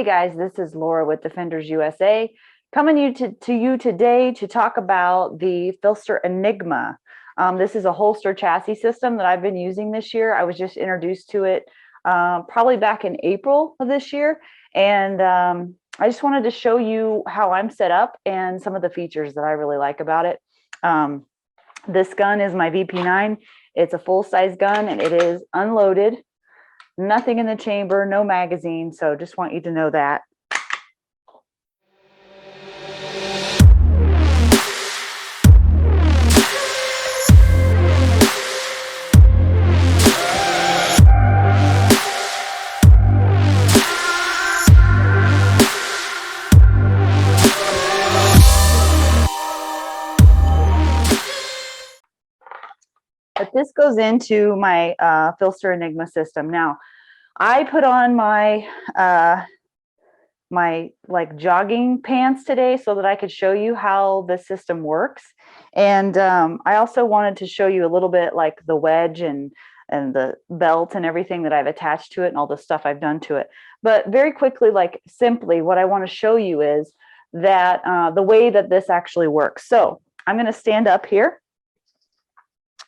Hey guys, this is Laura with Defenders USA, coming to you today to talk about the PHLster Enigma. This is a holster chassis system that I've been using this year. I was just introduced to it probably back in April of this year, and I just wanted to show you how I'm set up and some of the features that I really like about it. This gun is my VP9. It's a full-size gun and it is unloaded. Nothing in the chamber, no magazine, so just want you to know that. But this goes into my PHLster Enigma system. Now, I put on my like jogging pants today so that I could show you how the system works. And I also wanted to show you a little bit like the wedge and the belt and everything that I've attached to it and all the stuff I've done to it. But very quickly, like simply, what I want to show you is that the way that this actually works. So I'm going to stand up here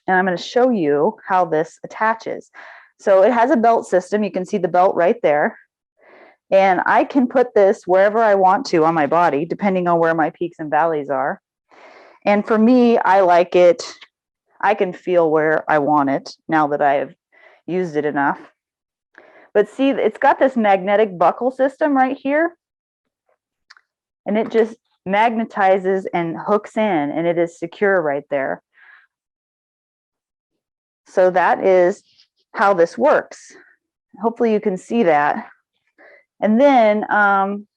and I'm going to show you how this attaches. So it has a belt system. You can see the belt right there. And I can put this wherever I want to on my body, depending on where my peaks and valleys are. And for me, I like it. I can feel where I want it now that I've used it enough. But see, it's got this magnetic buckle system right here. And it just magnetizes and hooks in, and it is secure right there. So that is how this works. Hopefully you can see that. And then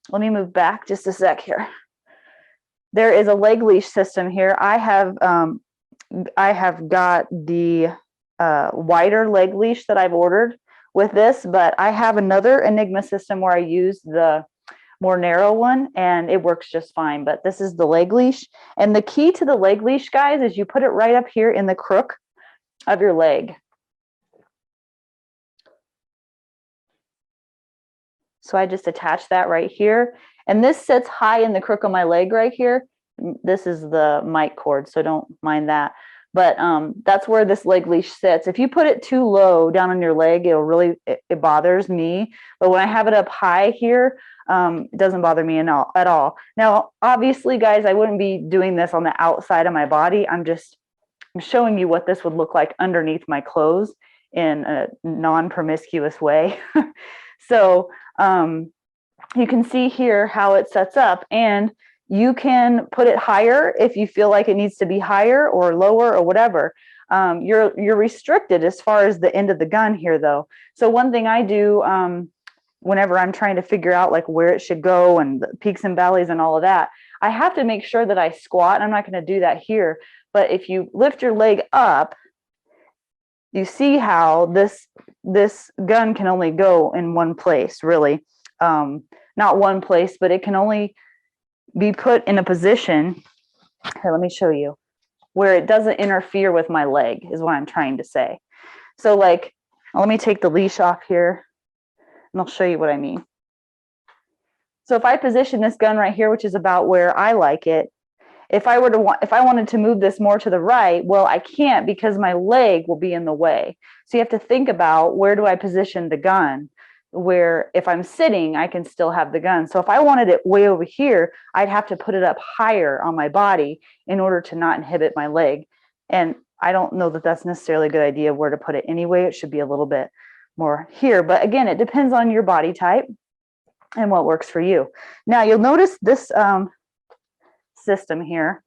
let me move back just a sec here. There is a leg leash system here. I have got the wider leg leash that I've ordered with this, but I have another Enigma system where I use the more narrow one and it works just fine. But this is the leg leash. And the key to the leg leash, guys, is you put it right up here in the crook of your leg. So I just attach that right here. And this sits high in the crook of my leg right here. This is the mic cord, so don't mind that. But that's where this leg leash sits. If you put it too low down on your leg, it bothers me. But when I have it up high here, it doesn't bother me at all. Now, obviously, guys, I wouldn't be doing this on the outside of my body. I'm showing you what this would look like underneath my clothes in a non-promiscuous way. So you can see here how it sets up, and you can put it higher if you feel like it needs to be higher or lower or whatever. You're restricted as far as the end of the gun here, though. So one thing I do whenever I'm trying to figure out like where it should go and the peaks and valleys and all of that, I have to make sure that I squat. I'm not going to do that here, but if you lift your leg up, you see how this gun can only go in one place, really. Not one place, but it can only be put in a position. Here, let me show you, where it doesn't interfere with my leg, is what I'm trying to say. So like, let me take the leash off here and I'll show you what I mean. So if I position this gun right here, which is about where I like it, if I wanted to move this more to the right, well, I can't because my leg will be in the way. So you have to think about, where do I position the gun, where if I'm sitting, I can still have the gun. So if I wanted it way over here, I'd have to put it up higher on my body in order to not inhibit my leg. And I don't know that that's necessarily a good idea where to put it anyway. It should be a little bit more here. But again, it depends on your body type and what works for you. Now you'll notice this system here.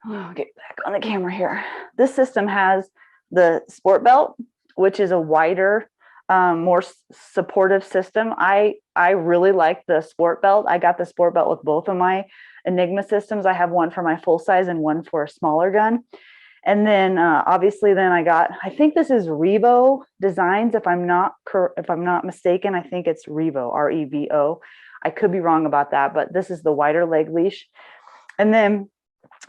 I'll get back on the camera here. This system has the sport belt, which is a wider, more supportive system. I really like the sport belt. I got the sport belt with both of my Enigma systems. I have one for my full size and one for a smaller gun. And then obviously then I think this is Revo Designs, if I'm not mistaken. I think it's Revo, R-E-V-O. I could be wrong about that, but this is the wider leg leash. And then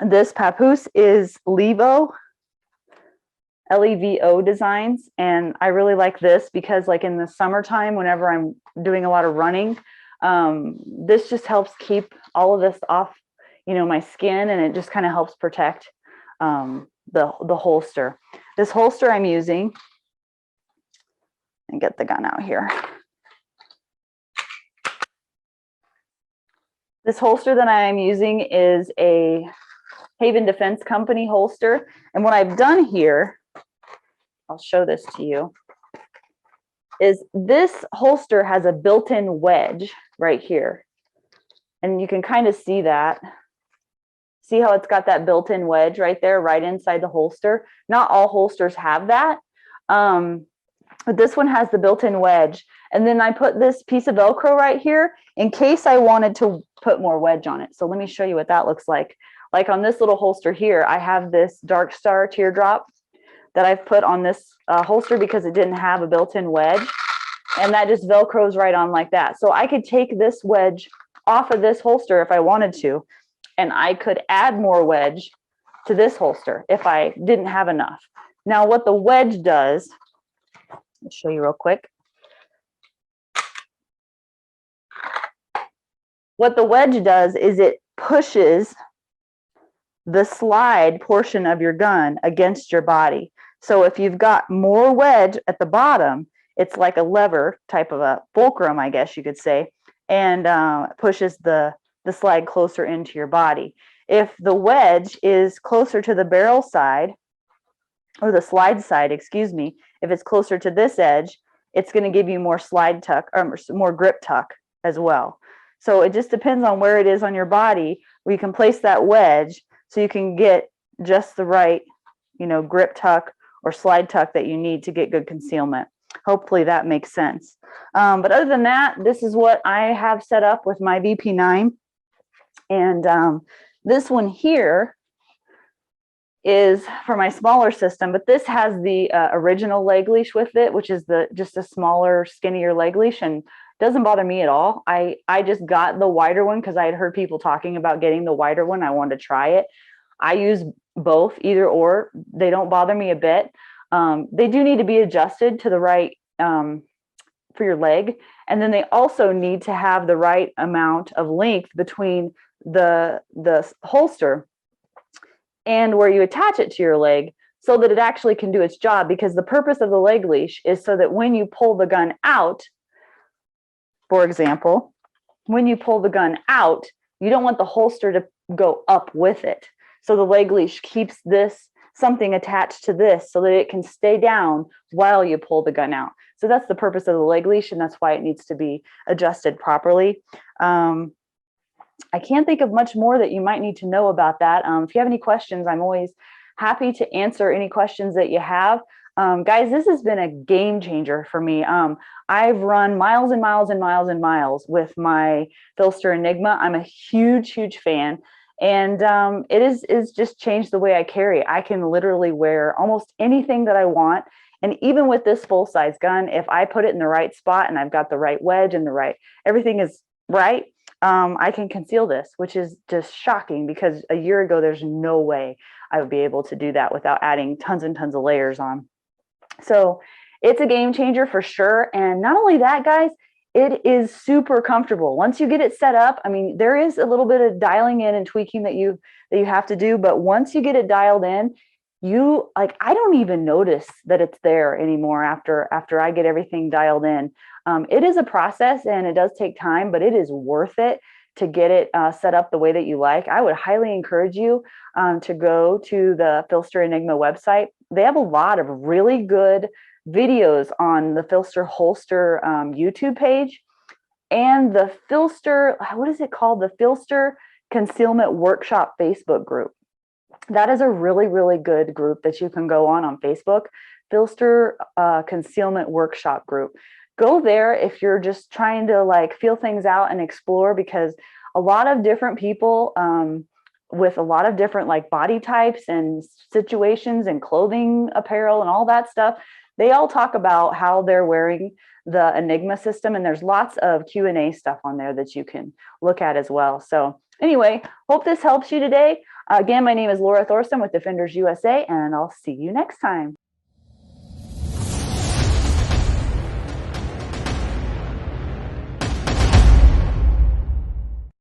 this papoose is Levo, L-E-V-O Designs. And I really like this because like in the summertime, whenever I'm doing a lot of running, this just helps keep all of this off, you know, my skin, and it just kind of helps protect the holster. This holster I'm using, and get the gun out here. This holster that I am using is a Haven Defense Company holster. And what I've done here, I'll show this to you, is this holster has a built-in wedge right here. And you can kind of see that. See how it's got that built-in wedge right there, right inside the holster? Not all holsters have that. But this one has the built-in wedge. And then I put this piece of Velcro right here in case I wanted to put more wedge on it. So let me show you what that looks like. Like on this little holster here, I have this Dark Star teardrop that I've put on this holster because it didn't have a built-in wedge. And that just Velcros right on like that. So I could take this wedge off of this holster if I wanted to, and I could add more wedge to this holster if I didn't have enough. Now what the wedge does, I'll show you real quick. What the wedge does is it pushes the slide portion of your gun against your body. So if you've got more wedge at the bottom, it's like a lever type of a fulcrum, I guess you could say, and pushes the slide closer into your body. If the wedge is closer to the barrel side, or the slide side, excuse me, if it's closer to this edge, it's going to give you more slide tuck, or more grip tuck as well. So it just depends on where it is on your body where you can place that wedge so you can get just the right, you know, grip tuck or slide tuck that you need to get good concealment. Hopefully that makes sense. But other than that, this is what I have set up with my VP9. And this one here is for my smaller system, but this has the original leg leash with it, which is just a smaller, skinnier leg leash, and doesn't bother me at all. I just got the wider one because I had heard people talking about getting the wider one. I wanted to try it. I use both, either or. They don't bother me a bit. They do need to be adjusted to the right for your leg, and then they also need to have the right amount of length between the holster and where you attach it to your leg so that it actually can do its job, because the purpose of the leg leash is so that when you pull the gun out, for example, when you pull the gun out, you don't want the holster to go up with it. So the leg leash keeps something attached to this so that it can stay down while you pull the gun out. So that's the purpose of the leg leash, and that's why it needs to be adjusted properly. I can't think of much more that you might need to know about that. If you have any questions, I'm always happy to answer any questions that you have. Guys, this has been a game changer for me. I've run miles and miles and miles and miles with my PHLster Enigma. I'm a huge, huge fan. And it is just changed the way I carry. I can literally wear almost anything that I want. And even with this full-size gun, if I put it in the right spot and I've got the right wedge and everything is right, I can conceal this, which is just shocking, because a year ago, there's no way I would be able to do that without adding tons and tons of layers on. So it's a game changer for sure. And not only that, guys, it is super comfortable. Once you get it set up, I mean, there is a little bit of dialing in and tweaking that you have to do, but once you get it dialed in, I don't even notice that it's there anymore after I get everything dialed in. It is a process and it does take time, but it is worth it to get it set up the way that you like. I would highly encourage you to go to the PHLster Enigma website. They have a lot of really good videos on the PHLster Holster YouTube page, and the PHLster, what is it called? The PHLster Concealment Workshop Facebook group. That is a really, really good group that you can go on Facebook, PHLster Concealment Workshop group. Go there if you're just trying to feel things out and explore, because a lot of different people with a lot of different body types and situations and clothing, apparel and all that stuff, they all talk about how they're wearing the Enigma system, and there's lots of Q&A stuff on there that you can look at as well. So anyway, hope this helps you today. Again, my name is Lora Thorson with Defenders USA, and I'll see you next time.